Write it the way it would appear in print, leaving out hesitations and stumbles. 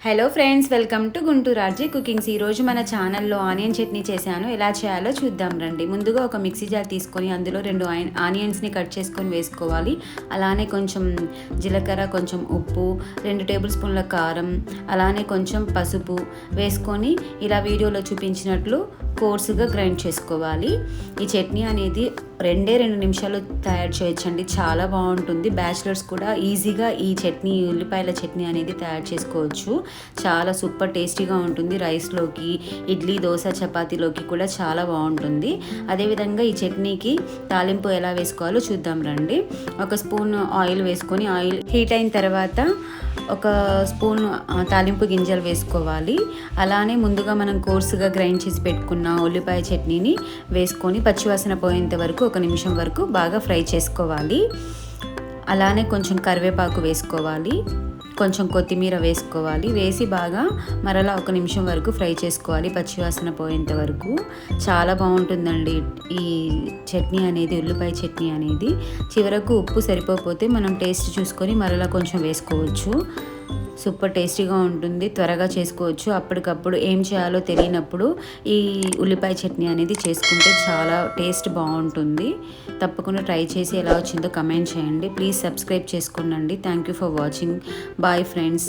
Hello friends, welcome to Guntur RG cookings. ఈరోజు మన ఛానల్లో ఆనియన్ చట్నీ చేశాను. ఎలా చేయాలో చూద్దాం రండి. ముందుగా ఒక మిక్సీ జార్ తీసుకొని అందులో 2 ఆనియన్స్ని కట్ చేసుకొని వేసుకోవాలి. అలానే కొంచెం జీలకర్ర, కొంచెం ఉప్పు, 2 టేబుల్ స్పూన్ల కారం, అలానే కొంచెం పసుపు వేసుకొని ఇలా వీడియోలో చూపించినట్లు కోర్సుగా గ్రైండ్ చేసుకోవాలి. ఈ చట్నీ అనేది 2 నిమిషాలు తయారు చేయొచ్చండి. చాలా బాగుంటుంది. బ్యాచిలర్స్ కూడా ఈజీగా ఈ చట్నీ, ఉల్లిపాయల చట్నీ అనేది తయారు చేసుకోవచ్చు. చాలా సూపర్ టేస్టీగా ఉంటుంది. రైస్లోకి, ఇడ్లీ, దోశ, చపాతీలోకి కూడా చాలా బాగుంటుంది. అదేవిధంగా ఈ చట్నీకి తాలింపు ఎలా వేసుకోవాలో చూద్దాం రండి. 1 స్పూన్ ఆయిల్ వేసుకొని ఆయిల్ హీట్ అయిన తర్వాత 1 స్పూన్ తాలింపు గింజలు వేసుకోవాలి. అలానే ముందుగా మనం కోర్సుగా గ్రైండ్ చేసి పెట్టుకున్న ఉల్లిపాయ చట్నీని వేసుకొని పచ్చివాసన పోయేంత వరకు 1 నిమిషం వరకు బాగా ఫ్రై చేసుకోవాలి. అలానే కొంచెం కరివేపాకు వేసుకోవాలి, కొంచెం కొత్తిమీర వేసుకోవాలి. వేసి బాగా మరలా 1 నిమిషం వరకు ఫ్రై చేసుకోవాలి పచ్చివాసన పోయేంత వరకు. చాలా బాగుంటుందండి ఈ చట్నీ అనేది, ఉల్లిపాయ చట్నీ అనేది. చివరకు ఉప్పు సరిపోతే మనం టేస్ట్ చూసుకొని మరలా కొంచెం వేసుకోవచ్చు. సూపర్ టేస్టీగా ఉంటుంది. త్వరగా చేసుకోవచ్చు. అప్పటికప్పుడు ఏం చేయాలో తెలియనప్పుడు ఈ ఉల్లిపాయ చట్నీ అనేది చేసుకుంటే చాలా టేస్ట్ బాగుంటుంది. తప్పకుండా ట్రై చేసి ఎలా వచ్చిందో కమెంట్ చేయండి. ప్లీజ్ సబ్స్క్రైబ్ చేసుకోండి. Thank you for watching. Bye friends.